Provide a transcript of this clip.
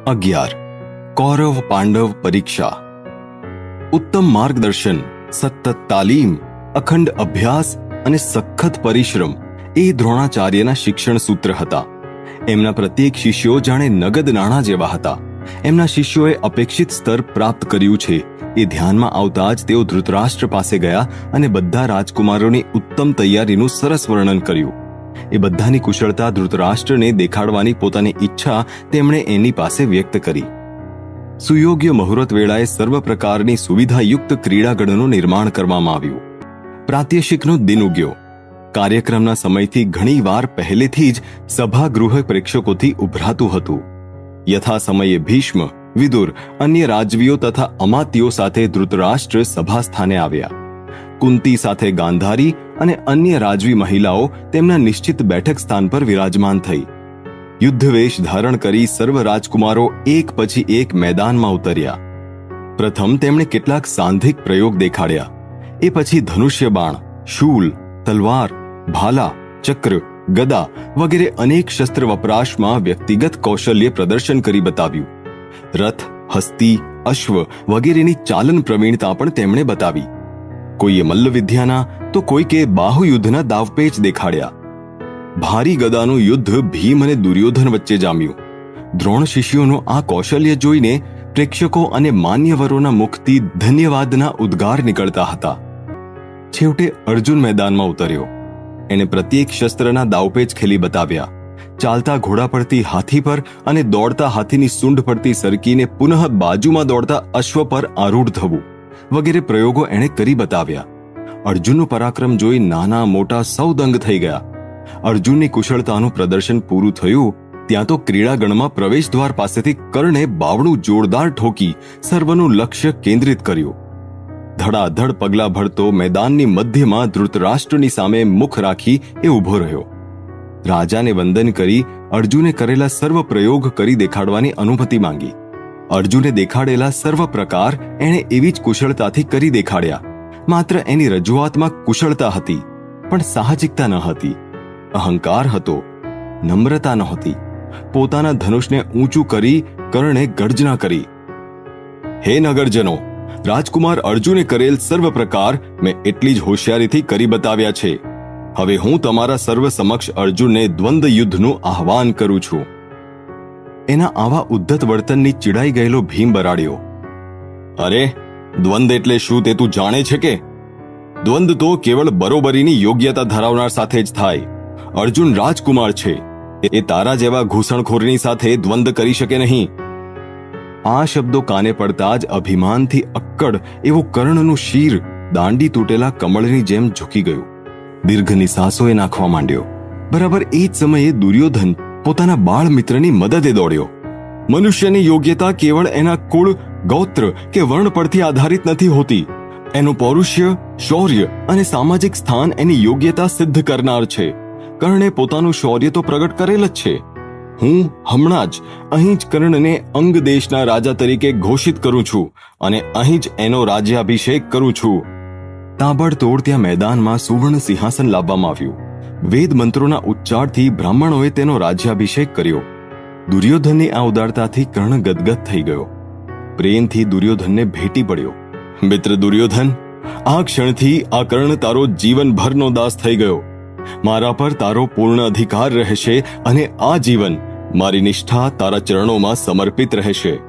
11. કૌરવ પાંડવ પરીક્ષા. ઉત્તમ માર્ગદર્શન, સતત તાલીમ, અખંડ અભ્યાસ અને સખત પરિશ્રમ એ દ્રોણાચાર્યના શિક્ષણ સૂત્ર હતા. એમના પ્રત્યેક શિષ્યો જાણે નગદ નાણાં જેવા હતા. એમના શિષ્યોએ અપેક્ષિત સ્તર પ્રાપ્ત કર્યું છે એ ધ્યાનમાં આવતા જ તેઓ ધૃતરાષ્ટ્ર પાસે ગયા અને બધા રાજકુમારોની ઉત્તમ તૈયારીનું સરસ વર્ણન કર્યું. એ બધાની કુશળતા ધૃતરાષ્ટ્રને દેખાડવાની પોતાની ઈચ્છા તેમણે એની પાસે વ્યક્ત કરી. સુયોગ્ય મુહૂર્ત વેળાએ સર્વ પ્રકારની સુવિધાયુક્ત ક્રીડાગણનું નિર્માણ કરવામાં આવ્યું. પ્રાત્યશિકનો દિન ઉગ્યો. કાર્યક્રમના સમયથી ઘણી વાર પહેલેથી જ સભાગૃહ પ્રેક્ષકોથી ઉભરાતું હતું. યથા સમયે ભીષ્મ, વિદુર, અન્ય રાજવીઓ તથા અમાત્યો સાથે ધૃતરાષ્ટ્ર સભા સ્થાને આવ્યા. કુંતી સાથે ગાંધારી અને અન્ય રાજવી મહિલાઓ તેમના નિશ્ચિત બેઠક સ્થાન પર વિરાજમાન થઈ. યુદ્ધવેશ ધારણ કરી સર્વ રાજકુમારો એક પછી એક મેદાનમાં ઉતર્યા. પ્રથમ તેમણે કેટલાક સાંધિક પ્રયોગ દેખાડ્યા. એ પછી ધનુષ્ય બાણ, શૂલ, તલવાર, ભાલા, ચક્ર, ગદા વગેરે અનેક શસ્ત્ર વપરાશમાં વ્યક્તિગત કૌશલ્ય પ્રદર્શન કરી બતાવ્યું. રથ, હસ્તી, અશ્વ વગેરેની ચાલન પ્રવીણતા પણ તેમણે બતાવી. કોઈએ મલ્લવિદ્યાના તો કોઈકે બાહુયુદ્ધના દાવપેચ દેખાડ્યા. ભારી ગદાનું યુદ્ધ ભીમ અને દુર્યોધન વચ્ચે જામ્યું. દ્રોણ શિષ્યોનું આ કૌશલ્ય જોઈને પ્રેક્ષકો અને માન્યવરોના મુખથી ધન્યવાદના ઉદ્ગાર નીકળતા હતા. છેવટે અર્જુન મેદાનમાં ઉતર્યો. એણે પ્રત્યેક શસ્ત્રના દાવપેચ ખેલી બતાવ્યા. ચાલતા ઘોડા પરથી હાથી પર અને દોડતા હાથીની સૂંઢ પરથી સરકીને પુનઃ બાજુમાં દોડતા અશ્વ પર આરૂઢ થવું વગેરે પ્રયોગો એણે કરી બતાવ્યા. અર્જુનનું પરાક્રમ જોઈ નાના મોટા સૌ દંગ થઈ ગયા. અર્જુનની કુશળતાનું પ્રદર્શન પૂરું થયું ત્યાં તો ક્રીડાગણમાં પ્રવેશ દ્વાર પાસેથી કર્ણે બાવણું જોરદાર ઠોકી સર્વનું લક્ષ્ય કેન્દ્રિત કર્યું. ધડાધડ પગલા ભરતો મેદાનની મધ્યમાં ધૃતરાષ્ટ્રની સામે મુખ રાખી એ ઊભો રહ્યો. રાજાને વંદન કરી અર્જુને કરેલા સર્વ પ્રયોગ કરી દેખાડવાની અનુમતિ માંગી. અર્જુને દેખાડેલા સર્વ પ્રકાર એણે એવી જ કુશળતાથી કરી દેખાડ્યા. માત્ર એની રજૂઆતમાં કુશળતા હતી, પણ સાહજિકતા ન હતી. અહંકાર હતો, નમ્રતા નહોતી. પોતાના ધનુષને ઊંચું કરી કર્ણે ગર્જના કરી. હે નગરજનો, રાજકુમાર અર્જુને કરેલ સર્વ પ્રકાર મેં એટલી જ હોશિયારીથી કરી બતાવ્યા છે. હવે હું તમારા સર્વ સમક્ષ અર્જુનને દ્વંદ્વ યુદ્ધનું આહ્વાન કરું છું. એના આવા ઉદ્ધત વર્તનની ચીડાઈ ગયેલો ભીમ બરાડ્યો. અરે, દ્વંદ એટલે શું તે તું જાણે છે કે? દ્વંદ તો કેવળ બરોબરીની યોગ્યતા ધરાવનાર સાથે જ થાય. અર્જુન રાજકુમાર છે, એ તારા જેવા ઘૂસણખોરની સાથે દ્વંદ કરી શકે નહીં. આ શબ્દો કાને પડતા જ અભિમાનથી અક્કડ એવો કર્ણનું શીર દાંડી તૂટેલા કમળની જેમ ઝૂકી ગયું. દીર્ઘ નિસાસોએ નાખવા માંડ્યો. બરાબર એ જ સમયે દુર્યોધન પોતાના બાળ મિત્રની મદદે દોડ્યો. મનુષ્યની યોગ્યતા કેવળ એના કુળ, ગોત્ર કે વર્ણ પરથી આધારિત નથી હોતી. એનું પૌરુષય, શૌર્ય અને સામાજિક સ્થાન એની યોગ્યતા સિદ્ધ કરનાર છે. કર્ણે પોતાનું શૌર્ય તો પ્રગટ કરેલ જ છે. હું હમણાં જ અહીં જ કર્ણને અંગ દેશના રાજા તરીકે ઘોષિત કરું છું અને અહીં જ એનો રાજ્યાભિષેક કરું છું. તાબડતોડ ત્યાં મેદાનમાં સુવર્ણ સિંહાસન લાવવામાં આવ્યું. વેદ મંત્રોના ઉચ્ચારથી બ્રાહ્મણોએ તેનો રાજ્યાભિષેક કર્યો. દુર્યોધનની આ ઉદારતાથી કર્ણ ગદગદ થઈ ગયો. પ્રેમથી દુર્યોધનને ભેટી પડ્યો. મિત્ર દુર્યોધન, આ ક્ષણથી આ કર્ણ તારો જીવનભરનો દાસ થઈ ગયો. મારા પર તારો પૂર્ણ અધિકાર રહેશે અને આ જીવન મારી નિષ્ઠા તારા ચરણોમાં સમર્પિત રહેશે.